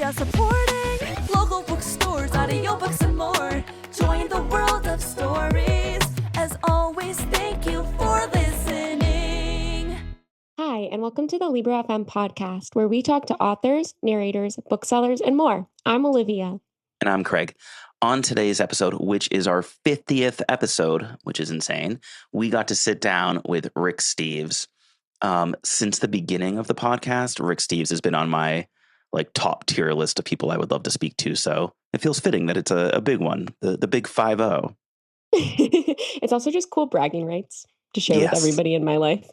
are supporting local bookstores, audiobooks, and more. Join the world of stories. As always, thank you for listening. Hi, and welcome to the Libro.fm podcast, where we talk to authors, narrators, booksellers, and more. I'm Olivia. And I'm Craig. On today's episode, which is our 50th episode, which is insane, we got to sit down with Rick Steves. Since the beginning of the podcast, Rick Steves has been on my top tier list of people I would love to speak to. So it feels fitting that it's a big one, the big 5-0. It's also just cool bragging rights to share with everybody in my life.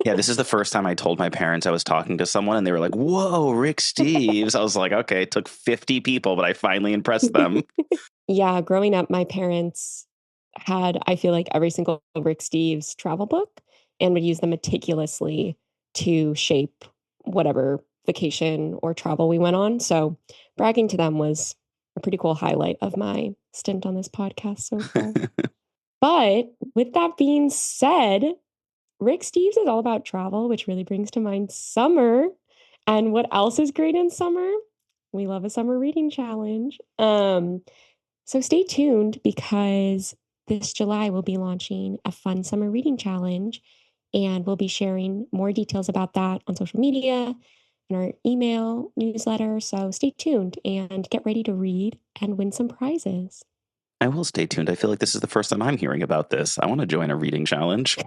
Yeah, this is the first time I told my parents I was talking to someone and they were like, whoa, Rick Steves. I was like, okay, it took 50 people, but I finally impressed them. Yeah, growing up, my parents had, I feel like, every single Rick Steves travel book and would use them meticulously to shape whatever vacation or travel we went on. So bragging to them was a pretty cool highlight of my stint on this podcast so far. But with that being said, Rick Steves is all about travel, which really brings to mind summer. And what else is great in summer? We love a summer reading challenge. So stay tuned because this July we'll be launching a fun summer reading challenge, and we'll be sharing more details about that on social media and our email newsletter. So stay tuned and get ready to read and win some prizes. I will stay tuned. I feel like this is the first time I'm hearing about this. I want to join a reading challenge.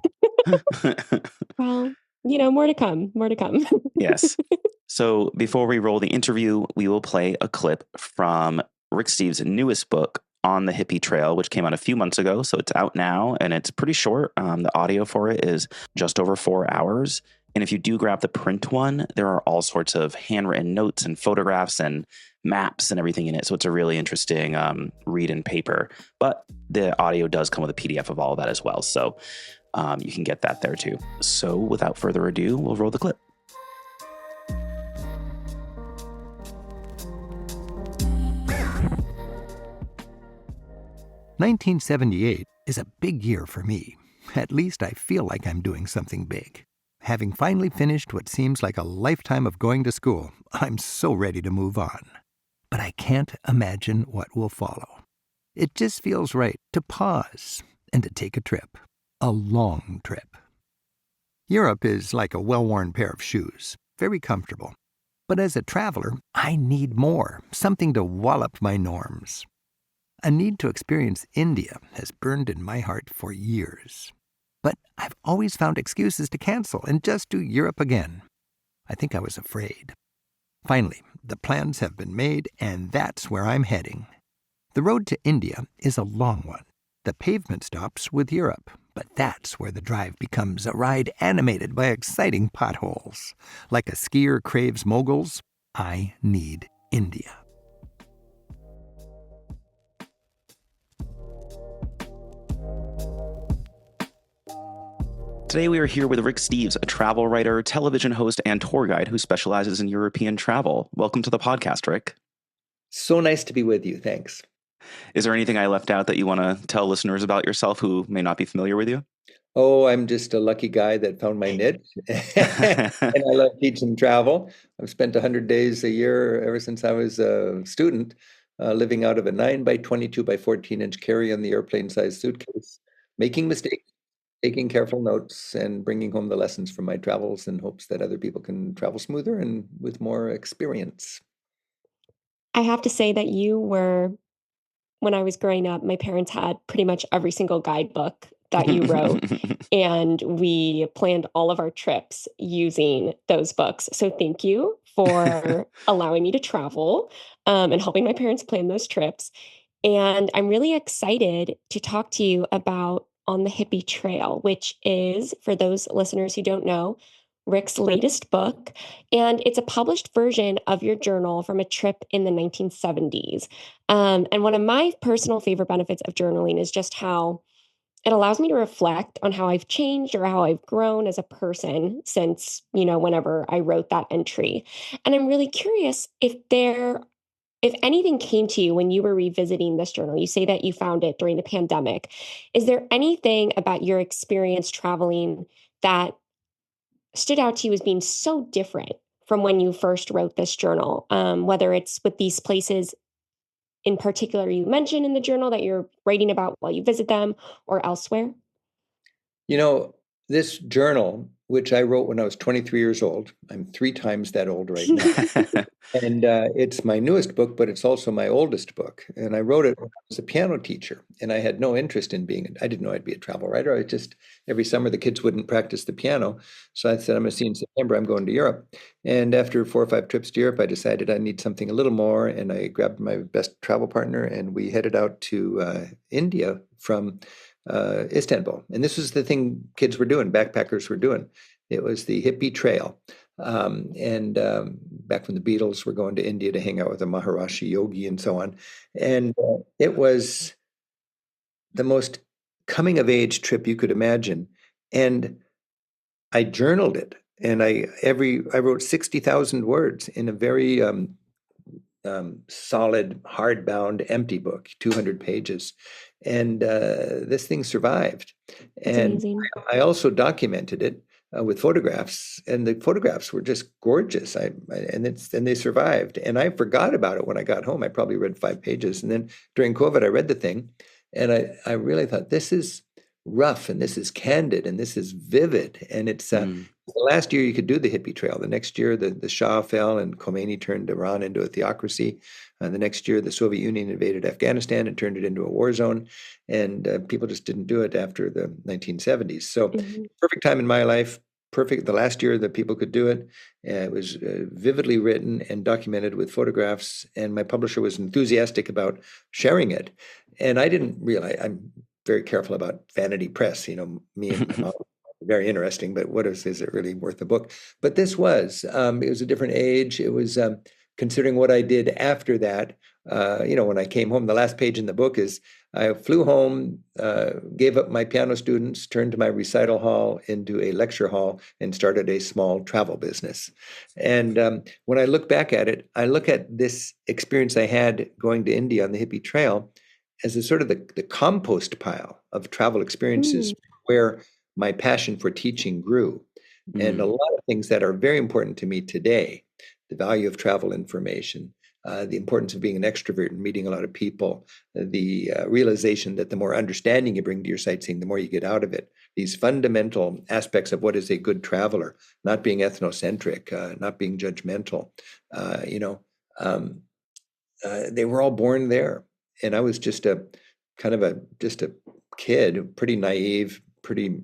Well, more to come, Yes. So before we roll the interview, we will play a clip from Rick Steves' newest book, On the Hippie Trail, which came out a few months ago. So it's out now and it's pretty short. The audio for it is just over 4 hours. And if you do grab the print one, there are all sorts of handwritten notes and photographs and maps and everything in it. So it's a really interesting read in paper. But the audio does come with a PDF of all of that as well. So you can get that there too. So without further ado, we'll roll the clip. "1978 is a big year for me. At least I feel like I'm doing something big. Having finally finished what seems like a lifetime of going to school, I'm so ready to move on. But I can't imagine what will follow. It just feels right to pause and to take a trip. A long trip. Europe is like a well-worn pair of shoes, very comfortable. But as a traveler, I need more, something to wallop my norms. A need to experience India has burned in my heart for years. But I've always found excuses to cancel and just do Europe again. I think I was afraid. Finally, the plans have been made, and that's where I'm heading. The road to India is a long one. The pavement stops with Europe, but that's where the drive becomes a ride animated by exciting potholes. Like a skier craves moguls, I need India. Today we are here with Rick Steves, a travel writer, television host, and tour guide who specializes in European travel. Welcome to the podcast, Rick. So nice to be with you. Thanks. Is there anything I left out that you want to tell listeners about yourself who may not be familiar with you? Oh, I'm just a lucky guy that found my niche. And I love teaching travel. I've spent 100 days a year ever since I was a student, living out of a 9 by 22 by 14 inch carry-on the airplane-sized suitcase, making mistakes, taking careful notes, and bringing home the lessons from my travels in hopes that other people can travel smoother and with more experience. I have to say that when I was growing up, my parents had pretty much every single guidebook that you wrote, and we planned all of our trips using those books. So thank you for allowing me to travel and helping my parents plan those trips. And I'm really excited to talk to you about On the Hippie Trail, which is, for those listeners who don't know, Rick's latest book. And it's a published version of your journal from a trip in the 1970s. And one of my personal favorite benefits of journaling is just how it allows me to reflect on how I've changed or how I've grown as a person since, whenever I wrote that entry. And I'm really curious if anything came to you when you were revisiting this journal. You say that you found it during the pandemic. Is there anything about your experience traveling that stood out to you as being so different from when you first wrote this journal, whether it's with these places in particular you mentioned in the journal that you're writing about while you visit them or elsewhere? This journal, which I wrote when I was 23 years old, I'm 3 times that old right now. And it's my newest book, but it's also my oldest book. And I wrote it when I was a piano teacher, and I had no interest in I didn't know I'd be a travel writer. Every summer the kids wouldn't practice the piano. So I said, I'm going to see in September, I'm going to Europe. And after 4 or 5 trips to Europe, I decided I need something a little more. And I grabbed my best travel partner, and we headed out to India from Istanbul. And this was the thing kids were doing, backpackers were doing. It was the Hippie Trail. And back when the Beatles were going to India to hang out with a Maharishi yogi and so on. And it was the most coming of age trip you could imagine. And I journaled it. And I wrote 60,000 words in a very solid, hardbound, empty book, 200 pages. And this thing survived. That's and amazing. I also documented it with photographs, and the photographs were just gorgeous. And they survived. And I forgot about it when I got home. I probably read 5 pages. And then during COVID, I read the thing, and I really thought, this is rough, and this is candid, and this is vivid. And it's the last year you could do the Hippie Trail. The next year, the Shah fell, and Khomeini turned Iran into a theocracy. The next year, the Soviet Union invaded Afghanistan and turned it into a war zone. And people just didn't do it after the 1970s. So perfect time in my life. Perfect. The last year that people could do it. It was vividly written and documented with photographs. And my publisher was enthusiastic about sharing it. And I didn't realize, I'm very careful about vanity press. Me and my mom, very interesting, but is it really worth the book? But this was, it was a different age. It was considering what I did after that. When I came home, the last page in the book is I flew home, gave up my piano students, turned my recital hall into a lecture hall, and started a small travel business. And when I look back at it, I look at this experience I had going to India on the Hippie Trail as a sort of the compost pile of travel experiences where my passion for teaching grew. And a lot of things that are very important to me today, the value of travel information, the importance of being an extrovert and meeting a lot of people, the realization that the more understanding you bring to your sightseeing, the more you get out of it. These fundamental aspects of what is a good traveler, not being ethnocentric, not being judgmental, they were all born there. And I was just a kid, pretty naive, pretty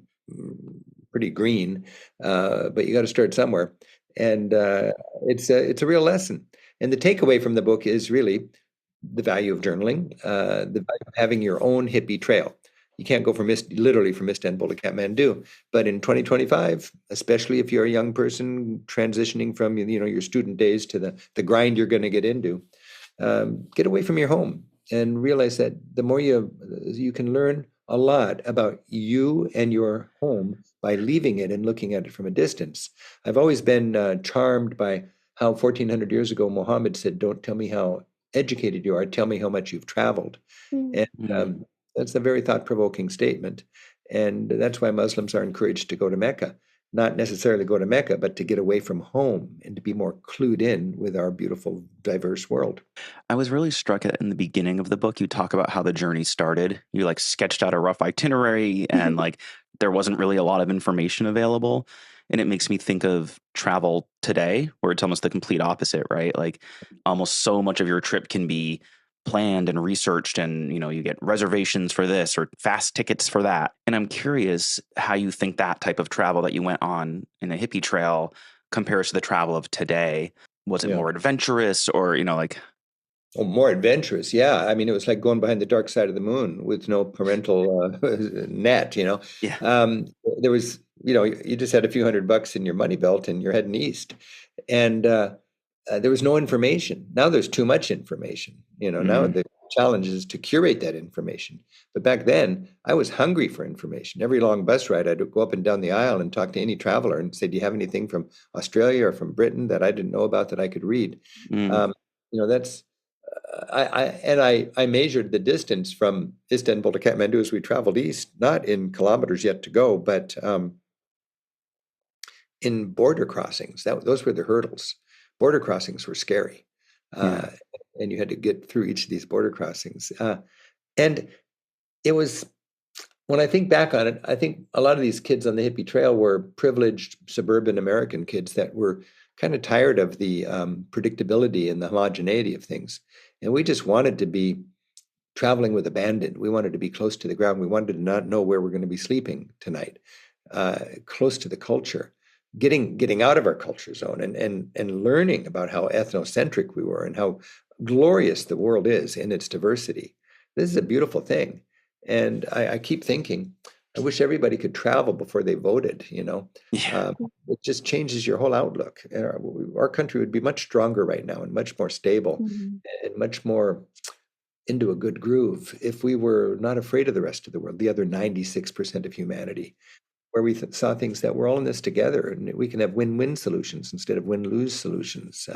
green, but you got to start somewhere. And it's a real lesson. And the takeaway from the book is really the value of journaling, the value of having your own hippie trail. You can't go literally from Istanbul to Kathmandu, but in 2025, especially if you're a young person transitioning from your student days to the grind you're going to get into, get away from your home and realize that the more you can learn a lot about you and your home by leaving it and looking at it from a distance. I've always been charmed by how 1400 years ago Muhammad said, "Don't tell me how educated you are, tell me how much you've traveled." And that's a very thought-provoking statement. And that's why Muslims are encouraged to go to Mecca. Not necessarily go to Mecca, but to get away from home and to be more clued in with our beautiful, diverse world. I was really struck at in the beginning of the book, you talk about how the journey started. You sketched out a rough itinerary and there wasn't really a lot of information available. And it makes me think of travel today, where it's almost the complete opposite, right? Almost so much of your trip can be planned and researched, and you get reservations for this or fast tickets for that. And I'm curious how you think that type of travel that you went on in the Hippie Trail compares to the travel of today. Was it more adventurous or Oh, more adventurous, yeah. I mean, it was like going behind the dark side of the moon with no parental net. Yeah. There was, you just had a few $100 in your money belt and you're heading east, and there was no information. Now there's too much information. Now the challenge is to curate that information. But back then, I was hungry for information. Every long bus ride, I'd go up and down the aisle and talk to any traveler and say, "Do you have anything from Australia or from Britain that I didn't know about that I could read?" That's. I measured the distance from Istanbul to Kathmandu as we traveled east, not in kilometers yet to go, but in border crossings. Those were the hurdles. Border crossings were scary. Yeah. And you had to get through each of these border crossings. And it was, when I think back on it, I think a lot of these kids on the Hippie Trail were privileged suburban American kids that were kind of tired of the predictability and the homogeneity of things. And we just wanted to be traveling with abandon. We wanted to be close to the ground. We wanted to not know where we're going to be sleeping tonight, close to the culture, getting out of our culture zone and learning about how ethnocentric we were and how glorious the world is in its diversity. This is a beautiful thing. And I keep thinking, I wish everybody could travel before they voted, Yeah. It just changes your whole outlook. And our country would be much stronger right now and much more stable and much more into a good groove if we were not afraid of the rest of the world, the other 96% of humanity, where we saw things that we're all in this together and we can have win-win solutions instead of win-lose solutions.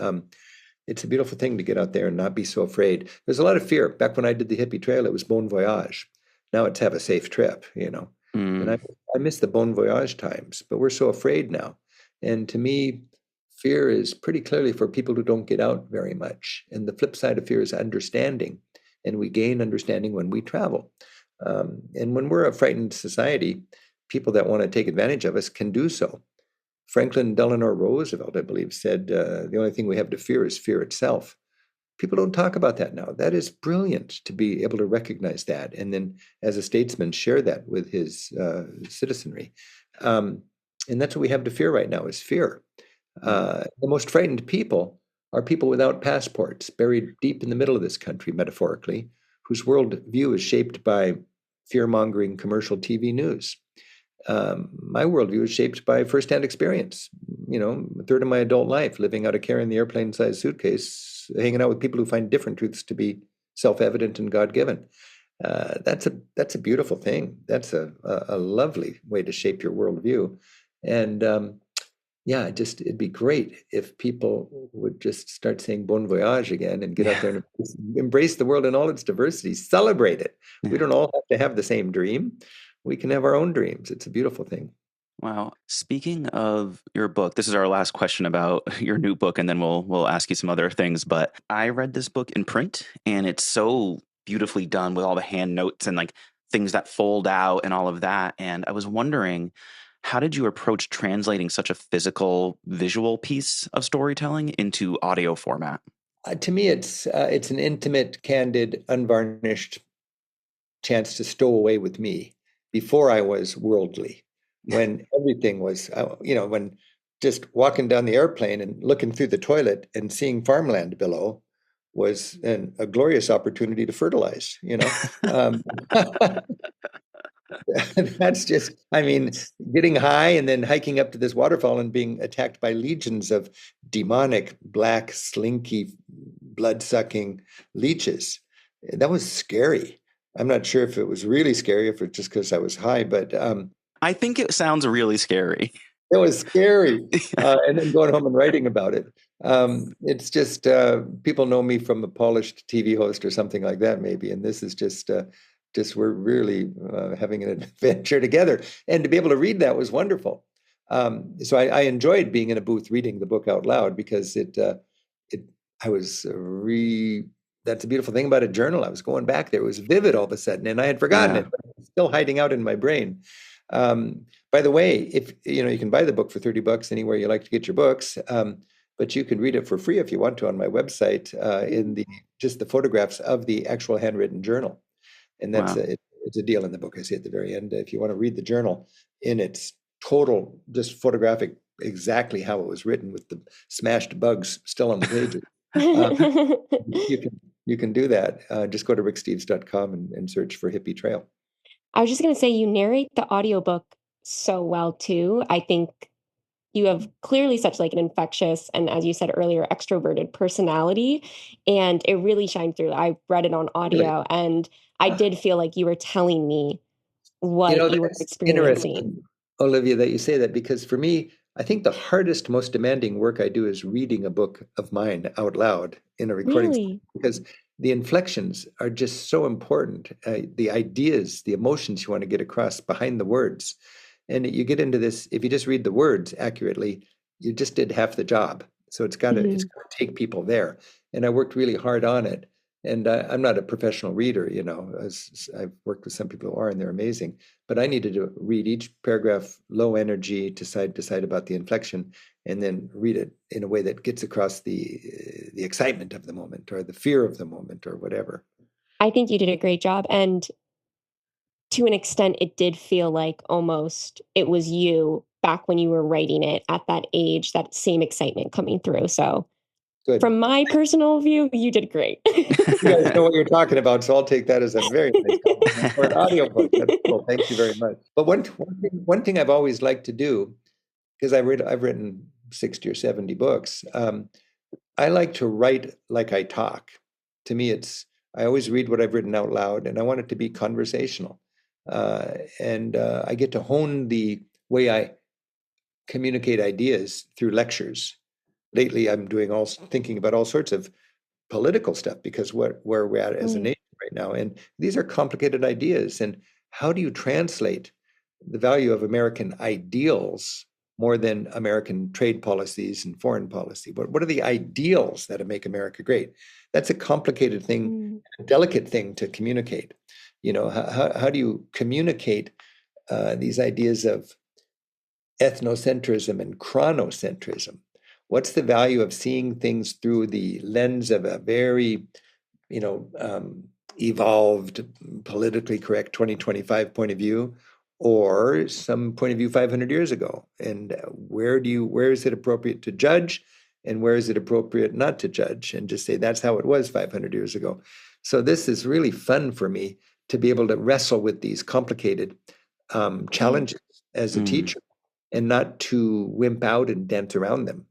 It's a beautiful thing to get out there and not be so afraid. There's a lot of fear. Back when I did the Hippie Trail, it was bon voyage. Now it's have a safe trip, And I miss the bon voyage times, but we're so afraid now. And to me, fear is pretty clearly for people who don't get out very much. And the flip side of fear is understanding. And we gain understanding when we travel. And when we're a frightened society, people that want to take advantage of us can do so. Franklin Delano Roosevelt, I believe, said, the only thing we have to fear is fear itself. People don't talk about that now. That is brilliant to be able to recognize that. And then as a statesman, share that with his citizenry. And that's what we have to fear right now is fear. The most frightened people are people without passports, buried deep in the middle of this country, metaphorically, whose worldview is shaped by fear-mongering commercial TV news. My worldview is shaped by firsthand experience. A third of my adult life living out of carrying the airplane-sized suitcase, hanging out with people who find different truths to be self-evident and God-given. That's a beautiful thing. That's a lovely way to shape your worldview. And it'd be great if people would just start saying bon voyage again and get out there and embrace the world in all its diversity, celebrate it. We don't all have to have the same dream. We can have our own dreams. It's a beautiful thing. Wow. Speaking of your book, this is our last question about your new book, and then we'll ask you some other things. But I read this book in print, and it's so beautifully done with all the hand notes and like things that fold out and all of that. And I was wondering, how did you approach translating such a physical, visual piece of storytelling into audio format? To me, it's an intimate, candid, unvarnished chance to stow away with me before I was worldly, when everything was, when just walking down the airplane and looking through the toilet and seeing farmland below was a glorious opportunity to fertilize, That's just, getting high and then hiking up to this waterfall and being attacked by legions of demonic, black, slinky, blood-sucking leeches. That was scary. I'm not sure if it was really scary, if it's just because I was high, but I think it sounds really scary. It was scary. And then going home and writing about it. It's just, people know me from a polished TV host or something like that, maybe. And this is just we're really having an adventure together. And to be able to read that was wonderful. So I enjoyed being in a booth reading the book out loud because that's a beautiful thing about a journal. I was going back there. It was vivid all of a sudden, and I had forgotten it, but it was still hiding out in my brain. By the way, if you can buy the book for $30 anywhere you like to get your books, but you can read it for free if you want to on my website in just the photographs of the actual handwritten journal. And that's it's a deal in the book. I say at the very end, if you want to read the journal in its total, just photographic, exactly how it was written with the smashed bugs still on the pages, you can do that. Just go to ricksteves.com and search for Hippie Trail. I was just going to say, you narrate the audiobook so well too. I think you have clearly such like an infectious and, as you said earlier, extroverted personality, and it really shined through. I read it on audio, and I did feel like you were telling me what you were experiencing. Olivia, that you say that, because for me, I think the hardest, most demanding work I do is reading a book of mine out loud in a recording, Really? Because the inflections are just so important. The ideas, the emotions you want to get across behind the words. And you get into this, if you just read the words accurately, you just did half the job. So it's got to take people there. And I worked really hard on it. And I'm not a professional reader, as I've worked with some people who are, and they're amazing. But I needed to read each paragraph low energy, decide about the inflection, and then read it in a way that gets across the excitement of the moment or the fear of the moment or whatever. I think you did a great job. And to an extent, it did feel like almost it was you back when you were writing it at that age, that same excitement coming through. So Good. From my personal view, you did great. You guys know what you're talking about, so I'll take that as a very nice compliment for an audiobook. That's cool. Thank you very much. But one thing I've always liked to do, because I've written 60 or 70 books, I like to write like I talk. To me, I always read what I've written out loud, and I want it to be conversational. And I get to hone the way I communicate ideas through lectures. Lately, I'm thinking about all sorts of political stuff because where we're at as a nation right now. And these are complicated ideas. And how do you translate the value of American ideals more than American trade policies and foreign policy? What are the ideals that make America great? That's a complicated thing, a delicate thing to communicate. How do you communicate these ideas of ethnocentrism and chronocentrism? What's the value of seeing things through the lens of a very, evolved, politically correct 2025 point of view, or some point of view 500 years ago? And where is it appropriate to judge, and where is it appropriate not to judge, and just say that's how it was 500 years ago? So this is really fun for me to be able to wrestle with these complicated challenges as a teacher, and not to wimp out and dance around them.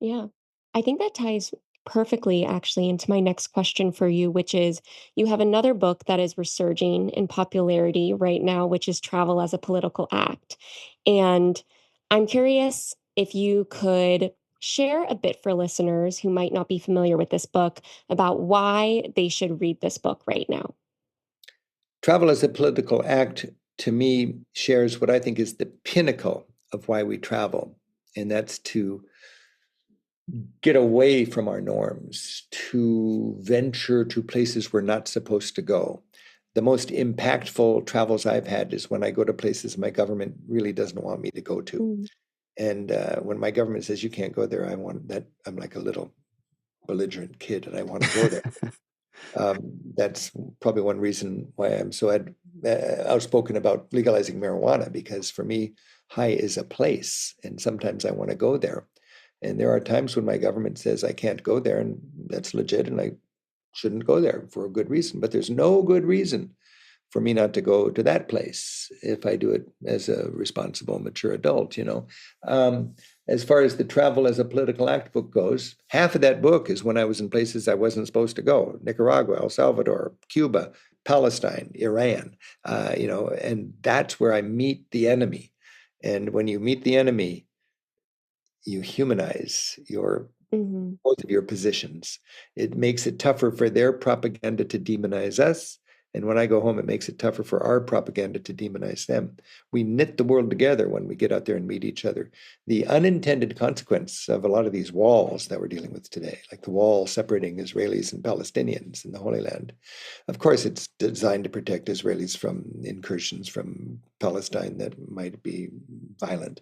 Yeah. I think that ties perfectly actually into my next question for you, which is you have another book that is resurging in popularity right now, which is Travel as a Political Act. And I'm curious if you could share a bit for listeners who might not be familiar with this book about why they should read this book right now. Travel as a Political Act, to me, shares what I think is the pinnacle of why we travel, and that's to get away from our norms, to venture to places we're not supposed to go. The most impactful travels I've had is when I go to places my government really doesn't want me to go to. And when my government says you can't go there, I'm like a little belligerent kid and I want to go there. That's probably one reason why I'm so outspoken about legalizing marijuana, because for me, high is a place, and sometimes I want to go there. And there are times when my government says I can't go there, and that's legit, and I shouldn't go there for a good reason. But there's no good reason for me not to go to that place if I do it as a responsible, mature adult, As far as the Travel as a Political Act book goes, half of that book is when I was in places I wasn't supposed to go: Nicaragua, El Salvador, Cuba, Palestine, Iran, and that's where I meet the enemy. And when you meet the enemy, you humanize both of your positions. It makes it tougher for their propaganda to demonize us. And when I go home, it makes it tougher for our propaganda to demonize them. We knit the world together when we get out there and meet each other. The unintended consequence of a lot of these walls that we're dealing with today, like the wall separating Israelis and Palestinians in the Holy Land, of course, it's designed to protect Israelis from incursions from Palestine that might be violent.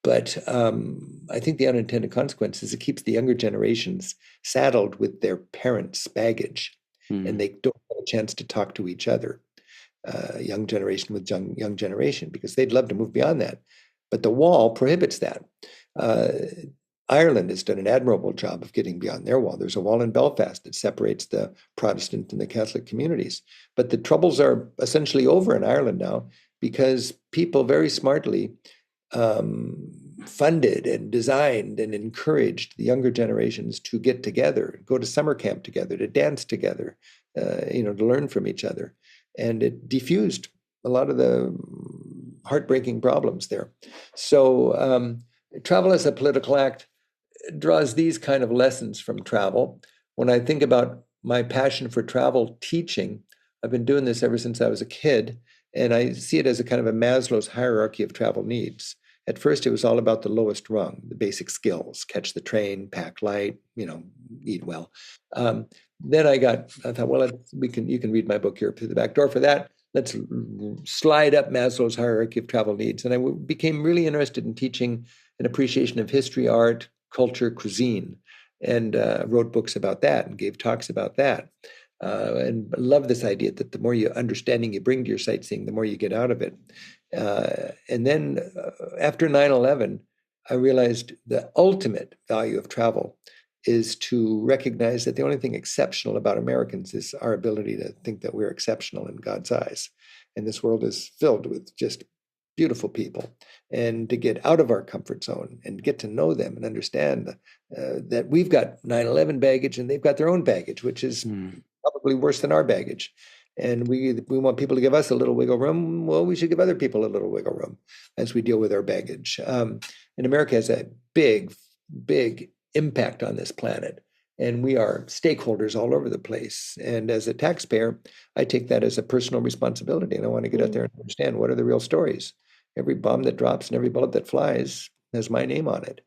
But I think the unintended consequence is it keeps the younger generations saddled with their parents' baggage, and they don't have a chance to talk to each other, young generation with young generation, because they'd love to move beyond that. But the wall prohibits that. Ireland has done an admirable job of getting beyond their wall. There's a wall in Belfast that separates the Protestant and the Catholic communities. But the troubles are essentially over in Ireland now, because people very smartly funded and designed and encouraged the younger generations to get together, go to summer camp together, to dance together, to learn from each other. And it diffused a lot of the heartbreaking problems there. So Travel as a Political Act draws these kind of lessons from travel. When I think about my passion for travel teaching, I've been doing this ever since I was a kid. And I see it as a kind of a Maslow's hierarchy of travel needs. At first, it was all about the lowest rung, the basic skills: catch the train, pack light, eat well. Then I thought, well, you can read my book here through the back door for that. Let's slide up Maslow's hierarchy of travel needs. And I became really interested in teaching an appreciation of history, art, culture, cuisine, and wrote books about that and gave talks about that. And love this idea that the more understanding you bring to your sightseeing, the more you get out of it. And then after 9/11, I realized the ultimate value of travel is to recognize that the only thing exceptional about Americans is our ability to think that we're exceptional in God's eyes. And this world is filled with just beautiful people. And to get out of our comfort zone and get to know them and understand that we've got 9/11 baggage and they've got their own baggage, which is probably worse than our baggage. And we want people to give us a little wiggle room. Well, we should give other people a little wiggle room as we deal with our baggage. And America has a big, big impact on this planet. And we are stakeholders all over the place. And as a taxpayer, I take that as a personal responsibility. And I want to get out there and understand what are the real stories. Every bomb that drops and every bullet that flies has my name on it.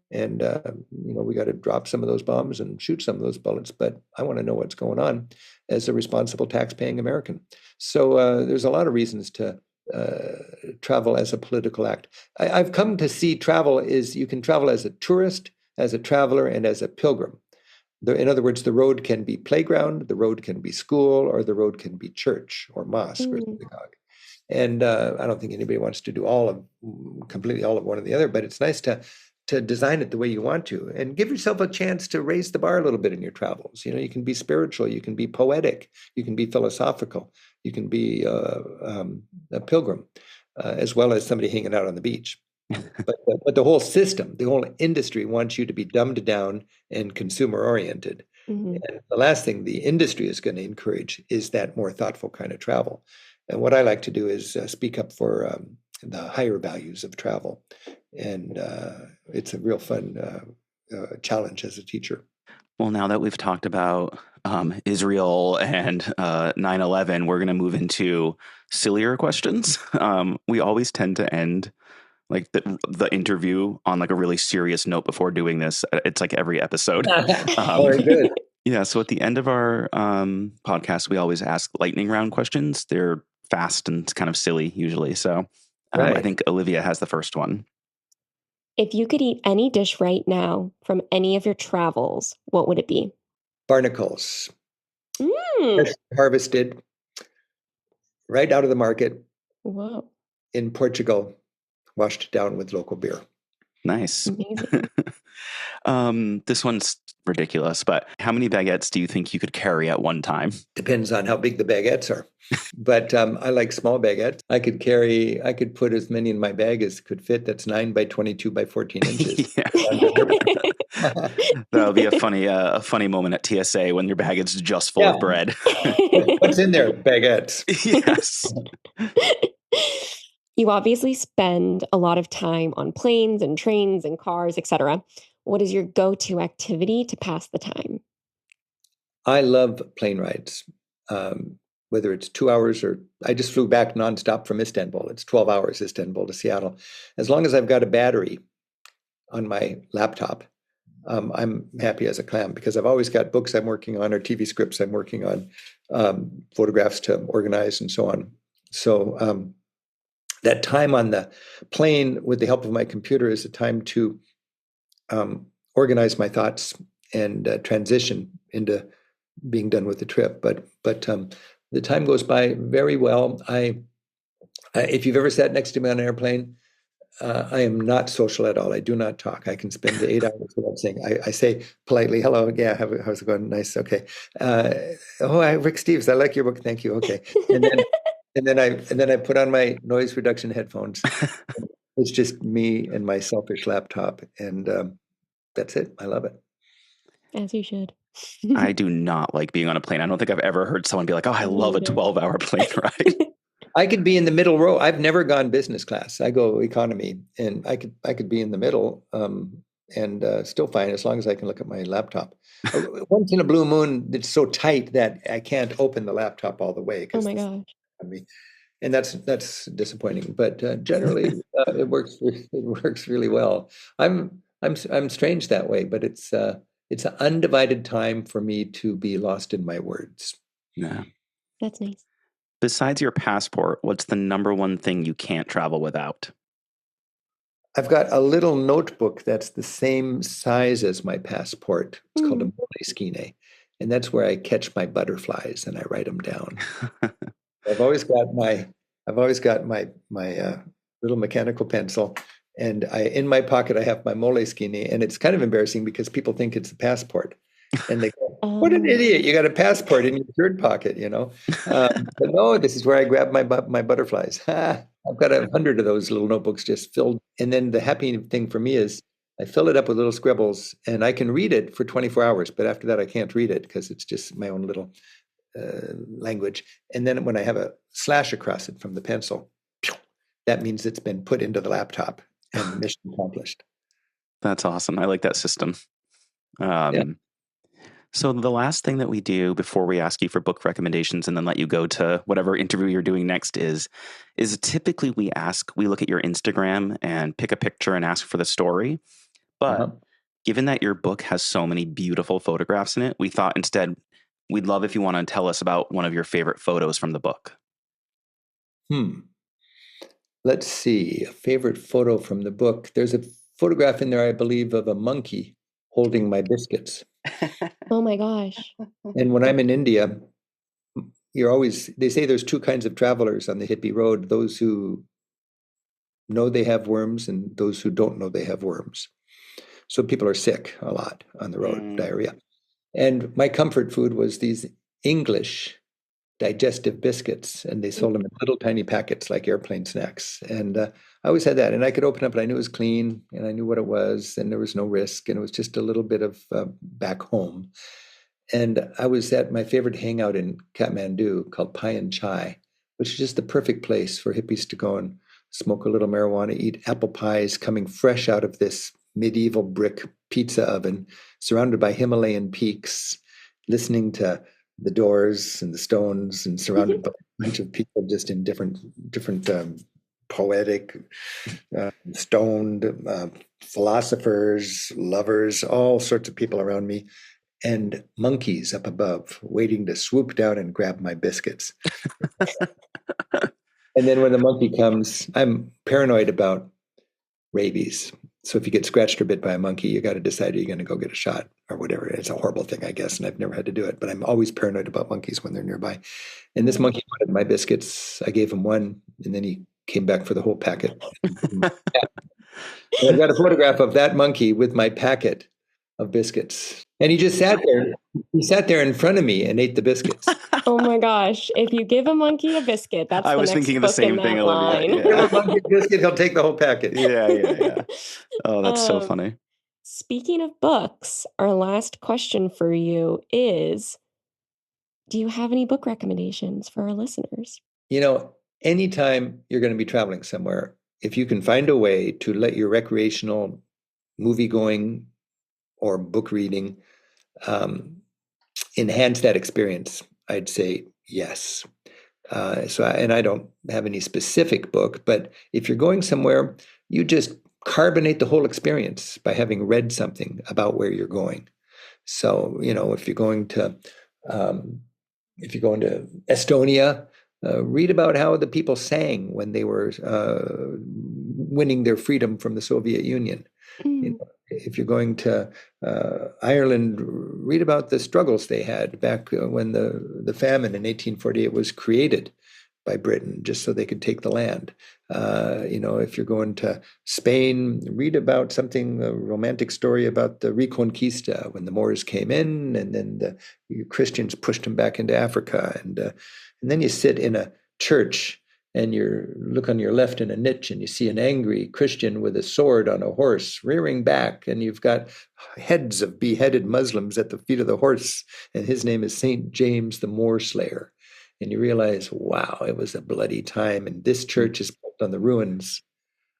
And, we got to drop some of those bombs and shoot some of those bullets. But I want to know what's going on as a responsible tax-paying American. So there's a lot of reasons to travel as a political act. I've come to see travel is you can travel as a tourist, as a traveler, and as a pilgrim. In other words, the road can be playground, the road can be school, or the road can be church or mosque or synagogue. And I don't think anybody wants to do completely all of one or the other, but it's nice to design it the way you want to and give yourself a chance to raise the bar a little bit in your travels. You can be spiritual, you can be poetic, you can be philosophical, you can be a pilgrim, as well as somebody hanging out on the beach. But the whole system, the whole industry wants you to be dumbed down and consumer oriented. And the last thing the industry is going to encourage is that more thoughtful kind of travel. And what I like to do is speak up for the higher values of travel. And it's a real fun challenge as a teacher. Well, now that we've talked about Israel and 9/11, we're going to move into sillier questions. We always tend to end like the interview on like a really serious note before doing this. It's like every episode. Very good. Yeah. So at the end of our podcast, we always ask lightning round questions. They're fast and kind of silly usually. So Right. I think Olivia has the first one. If you could eat any dish right now from any of your travels, what would it be? Barnacles, Mm. harvested right out of the market Whoa. in Portugal, washed down with local beer. Nice. Amazing. This one's ridiculous, but how many baguettes do you think you could carry at one time? Depends on how big the baguettes are. But I like small baguettes. I could put as many in my bag as could fit. That's 9 by 22 by 14 inches. That'll be a funny moment at TSA when your bag is just full of bread. What's in there? Baguettes. Yes. You obviously spend a lot of time on planes and trains and cars, etc. What is your go-to activity to pass the time? I love plane rides, whether it's 2 hours or I just flew back nonstop from Istanbul. It's 12 hours, Istanbul to Seattle. As long as I've got a battery on my laptop, I'm happy as a clam because I've always got books I'm working on or TV scripts I'm working on, photographs to organize and so on. So that time on the plane with the help of my computer is a time to organize my thoughts and transition into being done with the trip. But the time goes by very well. If you've ever sat next to me on an airplane, I am not social at all. I do not talk. I can spend 8 hours without saying. I say politely, "Hello, yeah, how's it going? Nice, okay." Rick Steves, I like your book. Thank you. Okay, and then I put on my noise reduction headphones. It's just me and my selfish laptop, and that's it. I love it. As you should. I do not like being on a plane. I don't think I've ever heard someone be like, "Oh, I love a 12-hour plane ride." I could be in the middle row. I've never gone business class. I go economy, and I could be in the middle and still fine as long as I can look at my laptop. Once in a blue moon, it's so tight that I can't open the laptop all the way. Oh my gosh. And that's disappointing. But generally, it works. It works really well. I'm strange that way, but it's an undivided time for me to be lost in my words. Yeah. That's nice. Besides your passport, what's the number one thing you can't travel without? I've got a little notebook that's the same size as my passport. It's called a moleskine, and that's where I catch my butterflies and I write them down. I've always got my little mechanical pencil, and in my pocket I have my moleskine, and it's kind of embarrassing because people think it's a passport, and they go, "What an idiot! You got a passport in your third pocket," But no, this is where I grab my butterflies. I've got 100 of those little notebooks just filled, and then the happy thing for me is I fill it up with little scribbles, and I can read it for 24 hours. But after that, I can't read it because it's just my own little language. And then when I have a slash across it from the pencil, that means it's been put into the laptop and mission accomplished. That's awesome. I like that system. So the last thing that we do before we ask you for book recommendations and then let you go to whatever interview you're doing next is typically we look at your Instagram and pick a picture and ask for the story. But given that your book has so many beautiful photographs in it, we thought instead we'd love if you want to tell us about one of your favorite photos from the book. Let's see. A favorite photo from the book. There's a photograph in there, I believe, of a monkey holding my biscuits. Oh my gosh. And when I'm in India, they say there's two kinds of travelers on the hippie road, those who know they have worms and those who don't know they have worms. So people are sick a lot on the road, diarrhea. And my comfort food was these English digestive biscuits, and they sold them in little tiny packets like airplane snacks. And I always had that, and I could open up and I knew it was clean and I knew what it was, and there was no risk, and it was just a little bit of back home. And I was at my favorite hangout in Kathmandu called Pai and Chai, which is just the perfect place for hippies to go and smoke a little marijuana, eat apple pies coming fresh out of this medieval brick pizza oven, surrounded by Himalayan peaks, listening to the Doors and the Stones, and surrounded by a bunch of people just in different poetic, stoned philosophers, lovers, all sorts of people around me, and monkeys up above waiting to swoop down and grab my biscuits. And then when the monkey comes, I'm paranoid about rabies. So if you get scratched or bit by a monkey, you got to decide you're going to go get a shot or whatever. It's a horrible thing, I guess, and I've never had to do it. But I'm always paranoid about monkeys when they're nearby. And this monkey wanted my biscuits. I gave him one, and then he came back for the whole packet. And I got a photograph of that monkey with my packet of biscuits. And he just sat there. He sat there in front of me and ate the biscuits. Oh my gosh. If you give a monkey a biscuit, that's I was thinking the same thing, Olivia. Give a monkey a biscuit, he'll take the whole packet. Yeah. Oh, that's so funny. Speaking of books, our last question for you is, do you have any book recommendations for our listeners? Anytime you're going to be traveling somewhere, if you can find a way to let your recreational movie going or book reading enhance that experience, I'd say yes. And I don't have any specific book, but if you're going somewhere, you just carbonate the whole experience by having read something about where you're going. So, if you're going to Estonia, read about how the people sang when they were winning their freedom from the Soviet Union. If you're going to Ireland, read about the struggles they had back when the famine in 1848 was created by Britain, just so they could take the land. If you're going to Spain, read about a romantic story about the Reconquista, when the Moors came in and then the Christians pushed them back into Africa. And then you sit in a church and you look on your left in a niche and you see an angry Christian with a sword on a horse rearing back, and you've got heads of beheaded Muslims at the feet of the horse, and his name is St. James the Moor Slayer. And you realize, wow, it was a bloody time. And this church is built on the ruins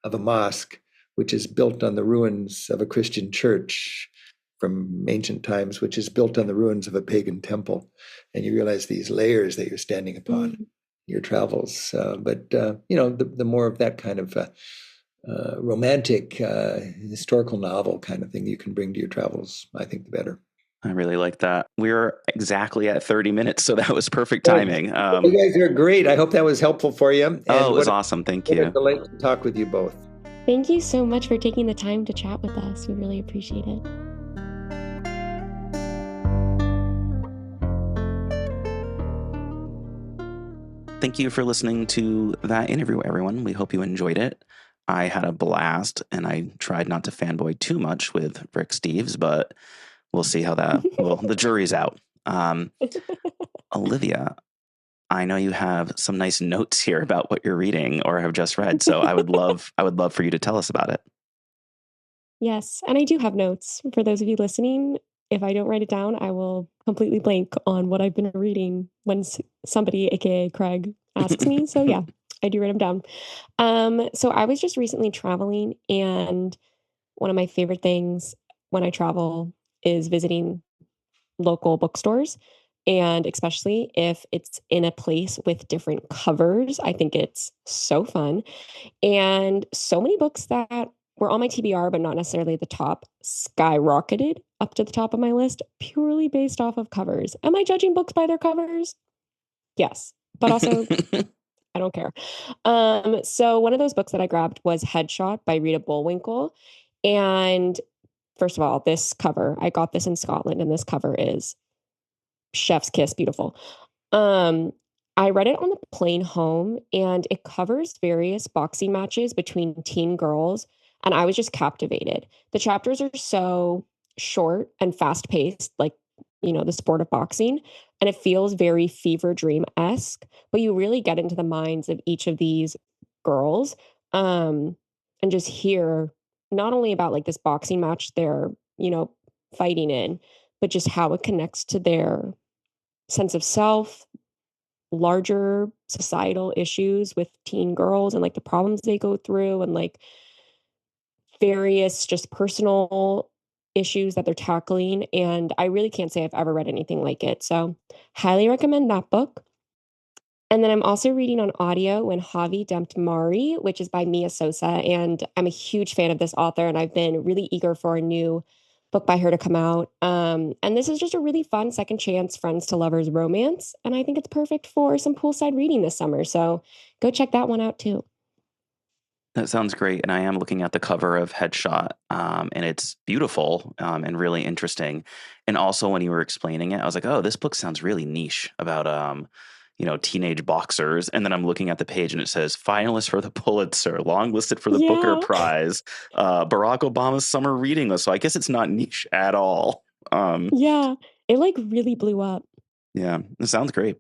of a mosque, which is built on the ruins of a Christian church from ancient times, which is built on the ruins of a pagan temple. And you realize these layers that you're standing upon. your travels. But the more of that kind of romantic, historical novel kind of thing you can bring to your travels, I think the better. I really like that. We're exactly at 30 minutes, so that was perfect timing. You guys are great. I hope that was helpful for you. And it was awesome. Thank you. What a delight to talk with you both. Thank you so much for taking the time to chat with us. We really appreciate it. Thank you for listening to that interview, everyone. We hope you enjoyed it. I had a blast, and I tried not to fanboy too much with Rick Steves, but we'll see how that, the jury's out. Olivia, I know you have some nice notes here about what you're reading or have just read, so I would love for you to tell us about it. Yes, and I do have notes. For those of you listening, if I don't write it down, I will completely blank on what I've been reading when somebody, aka Craig, asks me. So yeah, I do write them down. So I was just recently traveling, and one of my favorite things when I travel is visiting local bookstores. And especially if it's in a place with different covers, I think it's so fun. And so many books that were on my TBR, but not necessarily at the top, skyrocketed up to the top of my list purely based off of covers. Am I judging books by their covers? Yes, but also I don't care. So one of those books that I grabbed was Headshot by Rita Bullwinkle. And first of all, this cover, I got this in Scotland, and this cover is chef's kiss beautiful. I read it on the plane home, and it covers various boxing matches between teen girls, and I was just captivated. The chapters are so short and fast paced, like, the sport of boxing, and it feels very fever dream-esque, but you really get into the minds of each of these girls, and just hear not only about like this boxing match they're, fighting in, but just how it connects to their sense of self, larger societal issues with teen girls and like the problems they go through, and like various just personal issues that they're tackling. And I really can't say I've ever read anything like it. So highly recommend that book. And then I'm also reading on audio When Javi Dumped Mari, which is by Mia Sosa. And I'm a huge fan of this author, and I've been really eager for a new book by her to come out. And this is just a really fun second chance friends to lovers romance. And I think it's perfect for some poolside reading this summer. So go check that one out too. That sounds great. And I am looking at the cover of Headshot, and it's beautiful and really interesting. And also when you were explaining it, I was like, oh, this book sounds really niche about, teenage boxers. And then I'm looking at the page and it says finalist for the Pulitzer, long listed for the Booker Prize, Barack Obama's summer reading list. So I guess it's not niche at all. Yeah, it like really blew up. Yeah, it sounds great.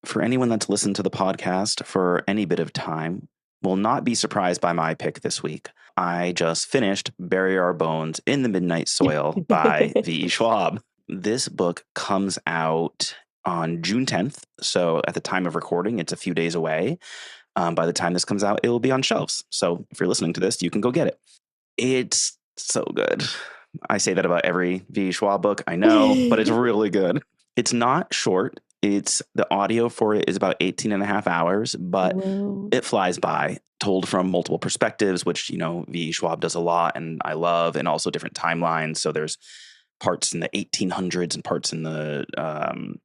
For anyone that's listened to the podcast for any bit of time, will not be surprised by my pick this week. I just finished Bury Our Bones in the Midnight Soil by V.E. Schwab. This book comes out on June 10th. So at the time of recording, it's a few days away. By the time this comes out, it will be on shelves. So if you're listening to this, you can go get it. It's so good. I say that about every V.E. Schwab book, I know, but it's really good. It's not short. The audio for it is about 18 and a half hours, but it flies by, told from multiple perspectives, which, V.E. Schwab does a lot and I love, and also different timelines. So there's parts in the 1800s and parts in the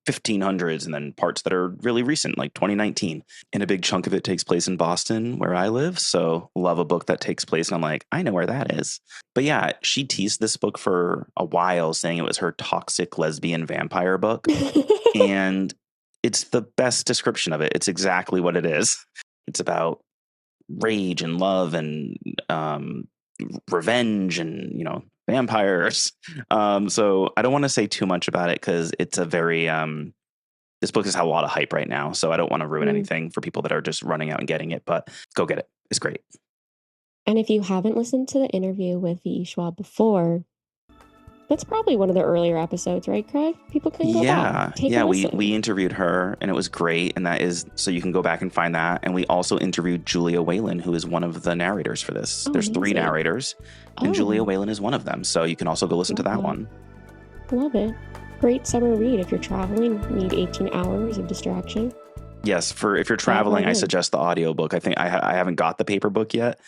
1500s, and then parts that are really recent, like 2019. And a big chunk of it takes place in Boston, where I live. So love a book that takes place, and I'm like, I know where that is. But yeah, she teased this book for a while, saying it was her toxic lesbian vampire book. And it's the best description of it. It's exactly what it is. It's about rage and love and revenge and, vampires. So I don't want to say too much about it because it's a very, this book has had a lot of hype right now. So I don't want to ruin anything for people that are just running out and getting it, but go get it. It's great. And if you haven't listened to the interview with V.E. Schwab before, that's probably one of the earlier episodes, right, Craig? People can go back. We interviewed her, and it was great. And that is, so you can go back and find that. And we also interviewed Julia Whalen, who is one of the narrators for this. There's amazing. 3 narrators, and Julia Whalen is one of them. So you can also go listen to that one. Love it. Great summer read if you're traveling, need 18 hours of distraction. Yes, for if you're traveling, I suggest the audiobook. I think I haven't got the paper book yet.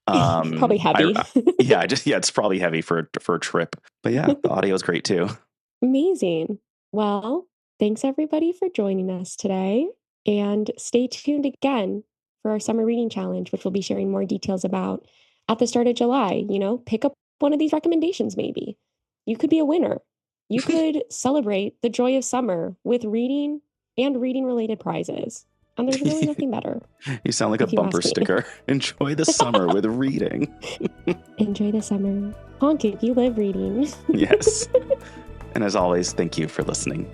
Probably heavy. It's probably heavy for a trip. But yeah, the audio is great too. Amazing. Well, thanks everybody for joining us today. And stay tuned again for our summer reading challenge, which we'll be sharing more details about at the start of July. Pick up one of these recommendations, maybe. You could be a winner. You could celebrate the joy of summer with reading and reading-related prizes. And there's really nothing better. You sound like a bumper sticker. Enjoy the summer with reading. Enjoy the summer. Honk if you live reading. Yes. And as always, thank you for listening.